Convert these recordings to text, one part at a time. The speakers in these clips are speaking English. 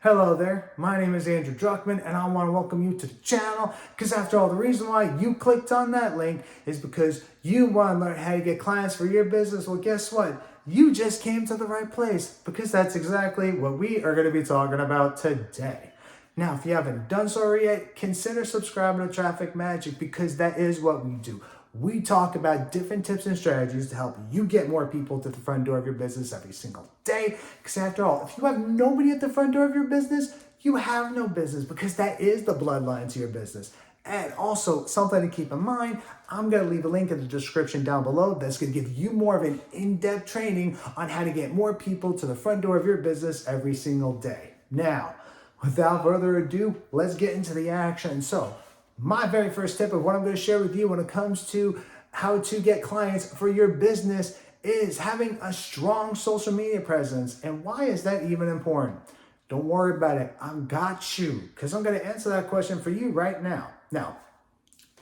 Hello there, my name is Andrew Druckman and I want to welcome you to the channel because after all, the reason why you clicked on that link is because you want to learn how to get clients for your business. Well, guess what? You just came to the right place because that's exactly what we are going to be talking about today. Now, if you haven't done so already yet, consider subscribing to Traffic Magic because that is what we do. We talk about different tips and strategies to help you get more people to the front door of your business every single day. Because after all, if you have nobody at the front door of your business, you have no business because that is the bloodline to your business. And also, something to keep in mind, I'm going to leave a link in the description down below that's going to give you more of an in-depth training on how to get more people to the front door of your business every single day. Now, without further ado, let's get into the action. So, my very first tip of what I'm going to share with you when it comes to how to get clients for your business is having a strong social media presence. And why is that even important? Don't worry about it. I've got you because I'm going to answer that question for you right now. Now,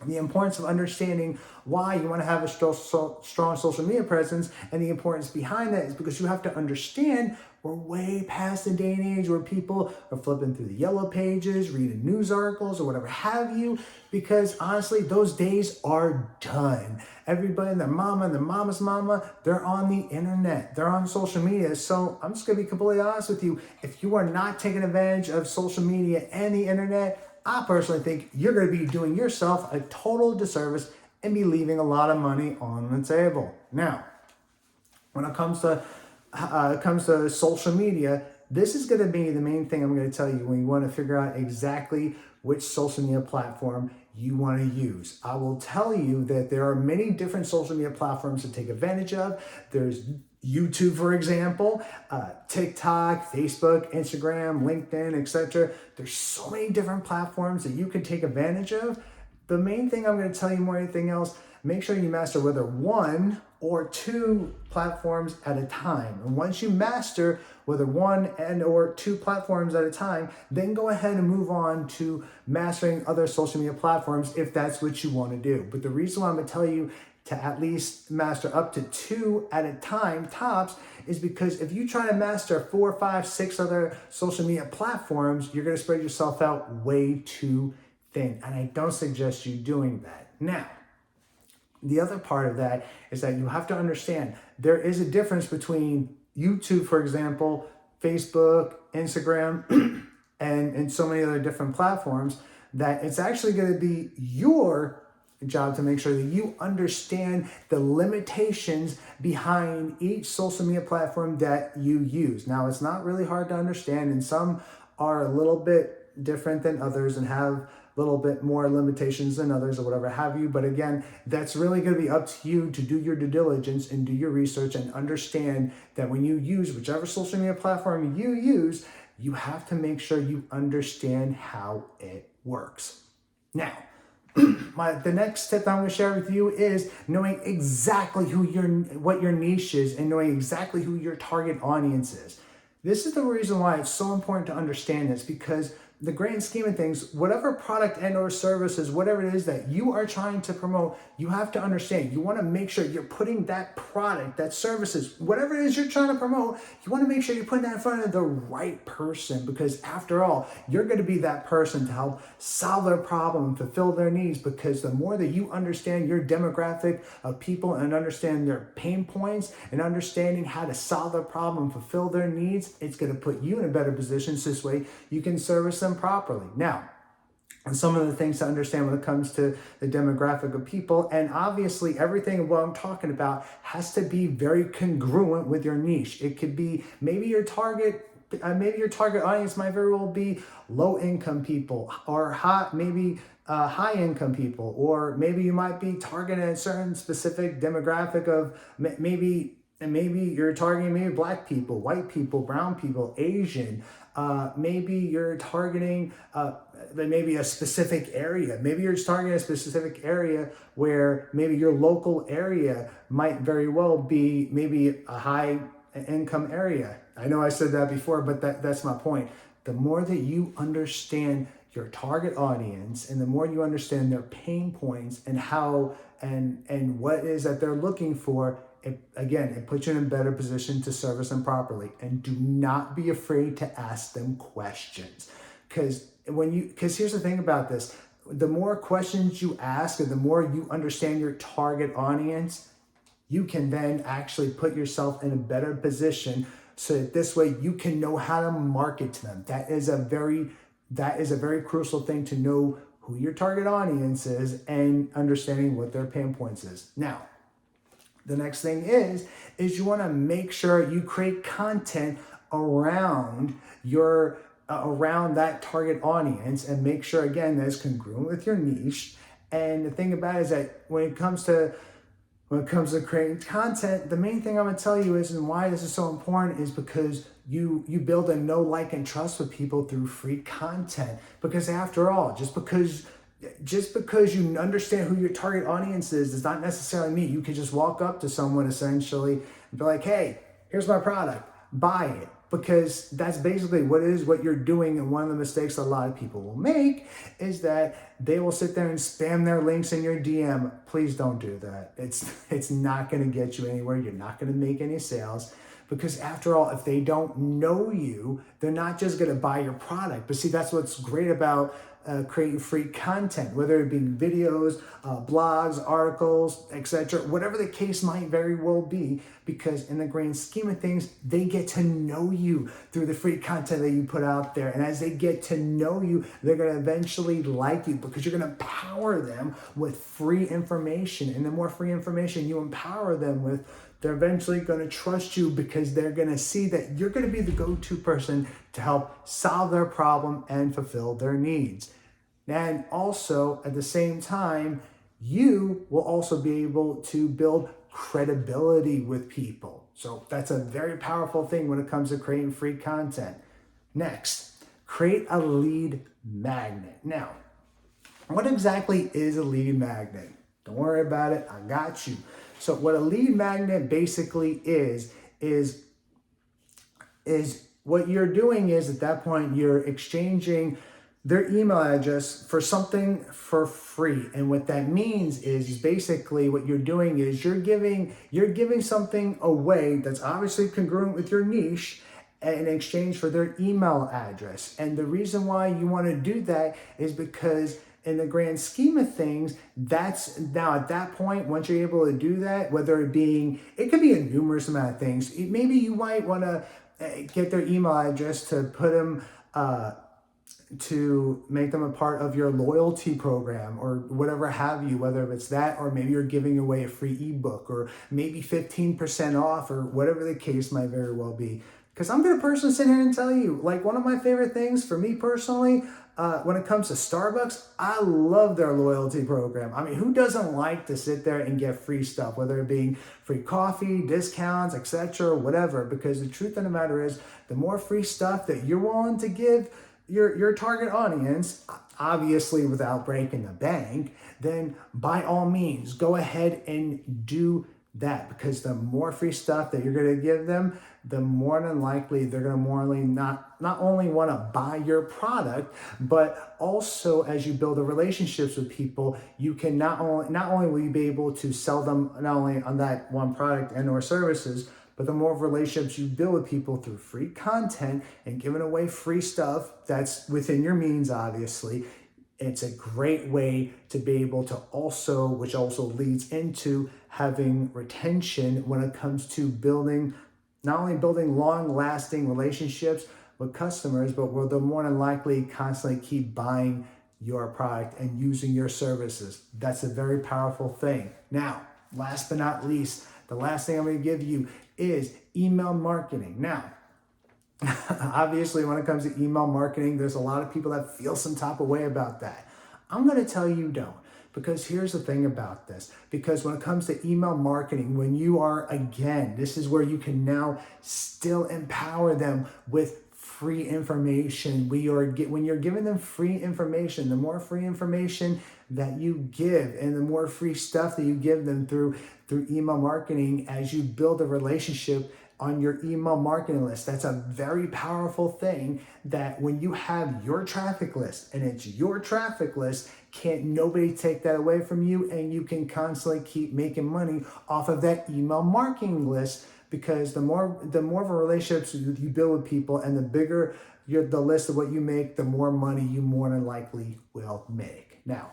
the importance of understanding why you want to have a strong social media presence and the importance behind that is because you have to understand we're way past the day and age where people are flipping through the yellow pages, reading news articles or whatever have you, because honestly, those days are done. Everybody and their mama and their mama's mama, they're on the internet. They're on social media. So I'm just going to be completely honest with you. If you are not taking advantage of social media and the internet, I personally think you're going to be doing yourself a total disservice and be leaving a lot of money on the table. Now, when it comes to social media, this is going to be the main thing I'm going to tell you when you want to figure out exactly which social media platform you want to use. I will tell you that there are many different social media platforms to take advantage of. There's YouTube, for example, TikTok, Facebook, Instagram, LinkedIn, etc. There's so many different platforms that you can take advantage of. The main thing I'm going to tell you more than anything else, make sure you master whether one or two platforms at a time. And once you master whether one and or two platforms at a time, then go ahead and move on to mastering other social media platforms if that's what you want to do. But the reason why I'm going to tell you to at least master up to two at a time tops is because if you try to master 4, 5, 6 other social media platforms, you're going to spread yourself out way too thin. And I don't suggest you doing that. Now, the other part of that is that you have to understand there is a difference between YouTube, for example, Facebook, Instagram, and so many other different platforms that it's actually going to be your job to make sure that you understand the limitations behind each social media platform that you use. Now, it's not really hard to understand, and some are a little bit different than others and have a little bit more limitations than others or whatever have you. But again, that's really going to be up to you to do your due diligence and do your research and understand that when you use whichever social media platform you use, you have to make sure you understand how it works. Now, the next tip I'm going to share with you is knowing exactly what your niche is and knowing exactly who your target audience is. This is the reason why it's so important to understand this, because the grand scheme of things, whatever product and or services, whatever it is that you are trying to promote, you have to understand, you want to make sure you're putting that product, that services, whatever it is you're trying to promote, you want to make sure you're putting that in front of the right person, because after all, you're going to be that person to help solve their problem and fulfill their needs, because the more that you understand your demographic of people and understand their pain points and understanding how to solve their problem and fulfill their needs, it's going to put you in a better position so this way you can service them properly. Now, and some of the things to understand when it comes to the demographic of people, and obviously everything what I'm talking about has to be very congruent with your niche. It could be maybe your target audience might very well be low income people or high income people, or maybe you might be targeting a certain specific demographic of maybe you're targeting maybe black people, white people, brown people, Asian. Maybe you're targeting maybe a specific area. Maybe you're targeting a specific area where maybe your local area might very well be maybe a high income area. I know I said that before, but that's my point. The more that you understand your target audience and the more you understand their pain points and how and what it is that they're looking for, it puts you in a better position to service them properly. And do not be afraid to ask them questions. Because here's the thing about this, the more questions you ask and the more you understand your target audience, you can then actually put yourself in a better position so that this way you can know how to market to them. That is a very crucial thing, to know who your target audience is and understanding what their pain points is. Now, the next thing is you want to make sure you create content around around that target audience, and make sure, again, that it's congruent with your niche. And the thing about it is that when it comes to creating content, the main thing I'm going to tell you is, and why this is so important, is because you build a know, like, and trust with people through free content. Because after all, just because you understand who your target audience is does not necessarily mean you can just walk up to someone essentially and be like, hey, here's my product, buy it. Because that's basically what you're doing. And one of the mistakes a lot of people will make is that they will sit there and spam their links in your DM. Please don't do that. It's not going to get you anywhere. You're not going to make any sales. Because after all, if they don't know you, they're not just going to buy your product. But see, that's what's great about creating free content, whether it be videos, blogs, articles, etc., whatever the case might very well be, because in the grand scheme of things, they get to know you through the free content that you put out there. And as they get to know you, they're going to eventually like you, because you're going to empower them with free information. And the more free information you empower them with, they're eventually going to trust you, because they're going to see that you're going to be the go-to person to help solve their problem and fulfill their needs. And also, at the same time, you will also be able to build credibility with people. So that's a very powerful thing when it comes to creating free content. Next, create a lead magnet. Now, what exactly is a lead magnet? Don't worry about it, I got you. So what a lead magnet basically is what you're doing is, at that point, you're exchanging their email address for something for free. And what that means is basically what you're doing is you're giving something away that's obviously congruent with your niche in exchange for their email address. And the reason why you want to do that is because in the grand scheme of things, that's now at that point, once you're able to do that, it could be a numerous amount of things. Maybe you might want to get their email address to put them, to make them a part of your loyalty program or whatever have you, whether it's that, or maybe you're giving away a free ebook, or maybe 15% off, or whatever the case might very well be. Because I'm going to personally sit here and tell you, like, one of my favorite things for me personally, when it comes to Starbucks, I love their loyalty program. I mean, who doesn't like to sit there and get free stuff, whether it being free coffee, discounts, etc., whatever? Because the truth of the matter is, the more free stuff that you're willing to give your target audience, obviously without breaking the bank, then by all means, go ahead and do that. Because the more free stuff that you're going to give them, the more than likely they're going to not only want to buy your product, but also as you build the relationships with people, you can not only will you be able to sell them not only on that one product and or services, but the more relationships you build with people through free content and giving away free stuff that's within your means, obviously, it's a great way to be able to also, which also leads into having retention when it comes to not only building long-lasting relationships with customers, but where they'll more than likely constantly keep buying your product and using your services. That's a very powerful thing. Now, last but not least, the last thing I'm going to give you is email marketing. Now, obviously, when it comes to email marketing, there's a lot of people that feel some type of way about that. I'm going to tell you don't. Because here's the thing about this. Because when it comes to email marketing, when you are, again, this is where you can now still empower them with free information. When you're giving them free information, the more free information that you give and the more free stuff that you give them through email marketing, as you build a relationship, on your email marketing list. That's a very powerful thing, that when you have your traffic list and it's your traffic list, can't nobody take that away from you, and you can constantly keep making money off of that email marketing list, because the more of a relationships you build with people, and the bigger the list of what you make, the more money you more than likely will make. Now,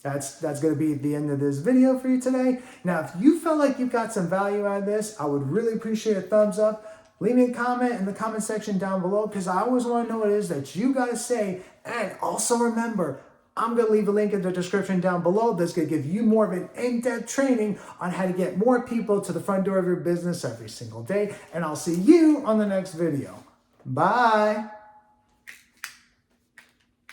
that's going to be the end of this video for you today. Now, if you felt like you got some value out of this, I would really appreciate a thumbs up. Leave me a comment in the comment section down below, because I always want to know what it is that you got to say. And also remember, I'm going to leave a link in the description down below that's going to give you more of an in-depth training on how to get more people to the front door of your business every single day. And I'll see you on the next video. Bye.